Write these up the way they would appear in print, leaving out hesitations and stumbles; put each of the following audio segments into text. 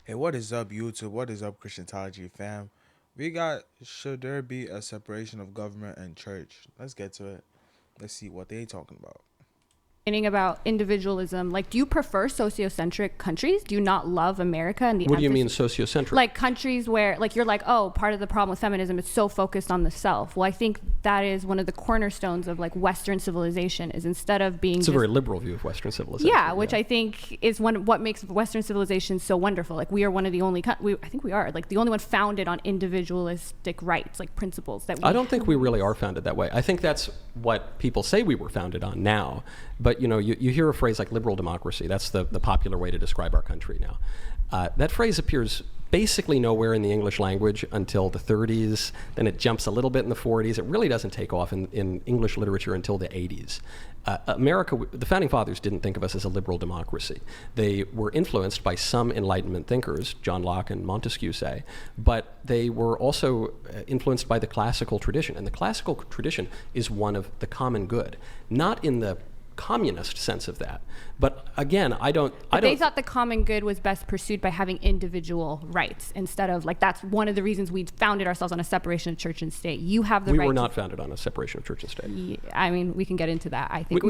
Hey, what is up, YouTube? What is up, Christiantology fam? We got should there be a separation of government and church? Let's get to it. Let's see what they talking about. About individualism, like, do you prefer sociocentric countries? Do you not love America and the What do you mean emphasis- sociocentric? like countries where, like, you're like, oh, part of the problem with feminism is so focused on the self? Well, I think that is one of the cornerstones of like Western civilization, is instead of being it's a very liberal view of Western civilization. yeah, which I think is what makes Western civilization so wonderful. Like, we are one of the only I think we are like the only one founded on individualistic rights, like principles that we I don't think we really are founded that way. I think that's what people say we were founded on now. But you hear a phrase like liberal democracy. That's the popular way to describe our country now. That phrase appears basically nowhere in the English language until the 30s. Then it jumps a little bit in the 40s. It really doesn't take off in English literature until the 80s. America, the Founding Fathers didn't think of us as a liberal democracy. They were influenced by some Enlightenment thinkers, John Locke and Montesquieu say, but they were also influenced by the classical tradition. And the classical tradition is one of the common good, not in the communist sense of that. But again, they thought the common good was best pursued by having individual rights instead of, like, that's one of the reasons we founded ourselves on a separation of church and state. You have the right. We were not founded on a separation of church and state. Yeah, I mean, we can get into that. I think.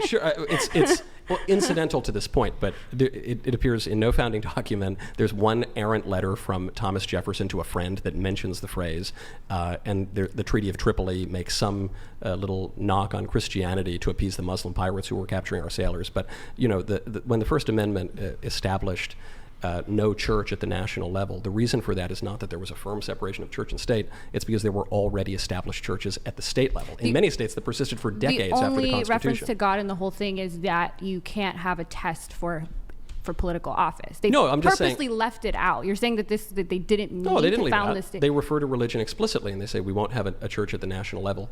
Sure. It's well, incidental to this point, but it appears in no founding document. There's one errant letter from Thomas Jefferson to a friend that mentions the phrase, and the Treaty of Tripoli makes some little knock on Christianity to appease the Muslim pirates who were capturing our sailors. But when the First Amendment established no church at the national level, the reason for that is not that there was a firm separation of church and state. It's because there were already established churches at the state level in many states that persisted for decades after the Constitution. The only reference to God in the whole thing is that you can't have a test for political office. They I'm just purposely left it out. You're saying that they didn't need they didn't to leave found it this out. state. They refer to religion explicitly, and they say we won't have a church at the national level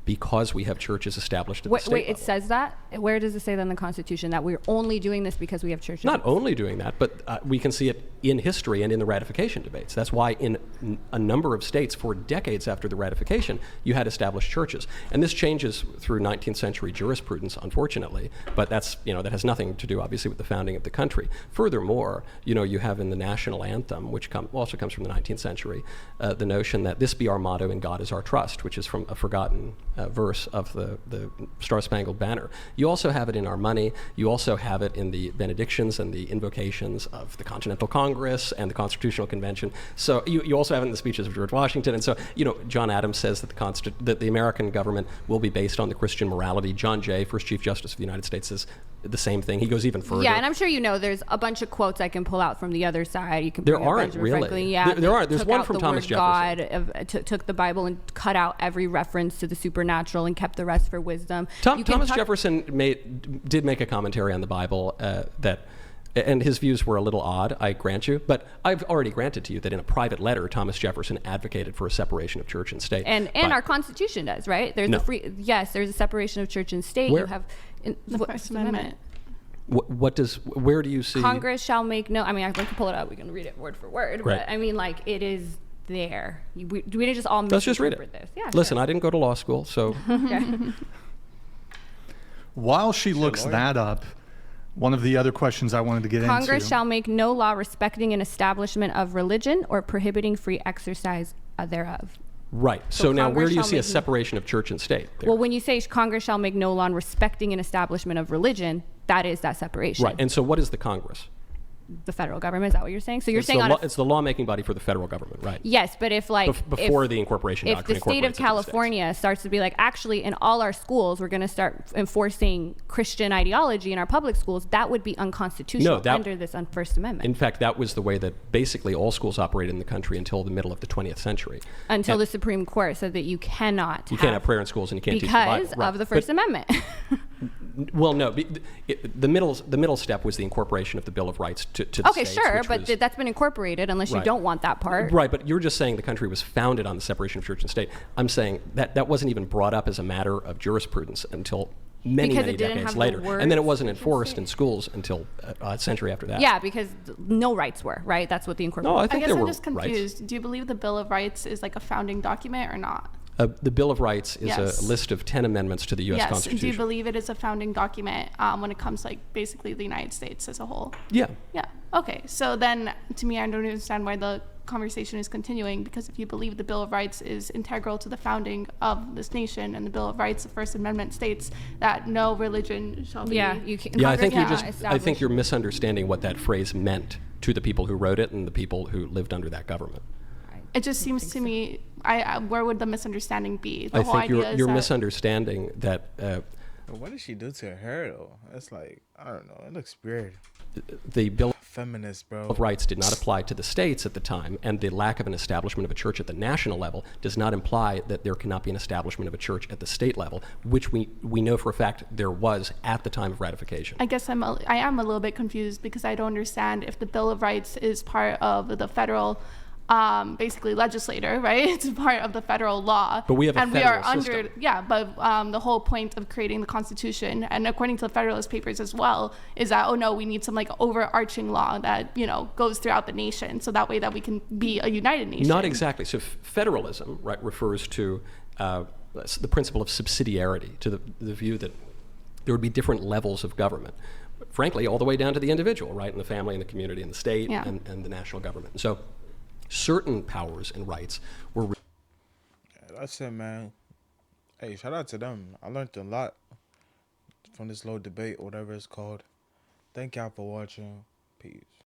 because we have churches established at the state level. It says that? Where does it say that in the Constitution, that we're only doing this because we have churches? Not only doing that, but we can see it in history and in the ratification debates. That's why in a number of states, for decades after the ratification, you had established churches. And this changes through 19th century jurisprudence, unfortunately, but that has nothing to do, obviously, with the founding of the country. Furthermore, you have in the national anthem, which also comes from the 19th century, the notion that this be our motto and God is our trust, which is from a forgotten verse of the Star-Spangled Banner. You also have it in our money. You also have it in the benedictions and the invocations of the Continental Congress and the Constitutional Convention. So you also have it in the speeches of George Washington. And so, John Adams says that the American government will be based on the Christian morality. John Jay, first Chief Justice of the United States, says the same thing. He goes even further. Yeah, and I'm sure there's a bunch of quotes I can pull out from the other side. You can. There aren't really. Franklin. Yeah, there aren't. There's one from Thomas Jefferson. God took the Bible and cut out every reference to the supernatural and kept the rest for wisdom. Thomas Jefferson did make a commentary on the Bible and his views were a little odd, I grant you. But I've already granted to you that in a private letter, Thomas Jefferson advocated for a separation of church and state. And our Constitution does, right? There's there's a separation of church and state. Where? You have the First Amendment. Where do you see? Congress shall make no. I mean, I can pull it up. We can read it word for word. Right. But I mean, like, it is there. We didn't just all Let's just read it. This. Yeah. Listen, I didn't go to law school, so. While she looks that up, one of the other questions I wanted to get into. Congress shall make no law respecting an establishment of religion or prohibiting free exercise thereof. Right. So now where do you see a Congress separation of church and state there? Well, when you say Congress shall make no law respecting an establishment of religion, that is that separation. Right. And so what is the Congress? The federal government, is that what you're saying? So you're saying it's the lawmaking body for the federal government, right? Yes, but if before the incorporation if doctrine, the state of California starts to be like, actually, in all our schools, we're going to start enforcing Christian ideology in our public schools, that would be unconstitutional under this First Amendment. In fact, that was the way that basically all schools operated in the country until the middle of the 20th century. Until the Supreme Court said that you can't have prayer in schools and you can't teach the Bible. Because of the First Amendment. Well, no. The middle step was the incorporation of the Bill of Rights to the okay, states, sure, but that's been incorporated unless you don't want that part. Right, but you're just saying the country was founded on the separation of church and state. I'm saying that wasn't even brought up as a matter of jurisprudence until many decades later. And then it wasn't enforced in schools until a century after that. Yeah, because no rights were, right? That's what the incorporation. No, I think I guess there I'm were just confused. rights. Do you believe the Bill of Rights is like a founding document or not? The Bill of Rights is Yes. a list of 10 amendments to the U.S. Yes. Constitution. Do you believe it is a founding document when it comes to like basically the United States as a whole? Yeah. Yeah. Okay. So then, to me, I don't understand why the conversation is continuing, because if you believe the Bill of Rights is integral to the founding of this nation, and the Bill of Rights, the First Amendment, states that no religion shall be. Yeah, you can. Yeah, I think Congress I think you're misunderstanding what that phrase meant to the people who wrote it and the people who lived under that government. It just seems to me, where would the misunderstanding be? The I whole think idea is you're that- misunderstanding that What did she do to her though? It's like, I don't know. It looks weird. the Bill Feminist, bro. of Rights did not apply to the states at the time, and the lack of an establishment of a church at the national level does not imply that there cannot be an establishment of a church at the state level, which we know for a fact there was at the time of ratification. I guess I am a little bit confused, because I don't understand if the Bill of Rights is part of the federal, basically legislator, right? It's part of the federal law. But we have a and we are federal system. under, yeah, but the whole point of creating the Constitution, and according to the Federalist Papers as well, is that, oh no, we need some like overarching law that, you know, goes throughout the nation, so that way that we can be a united nation. Not exactly. So federalism, right, refers to the principle of subsidiarity, to the view that there would be different levels of government, frankly, all the way down to the individual, right, and the family and the community and the state Yeah. and the national government. So certain powers and rights were Yeah, that's it, man. Hey, shout out to them. I learned a lot from this little debate, or whatever it's called. Thank y'all for watching. Peace.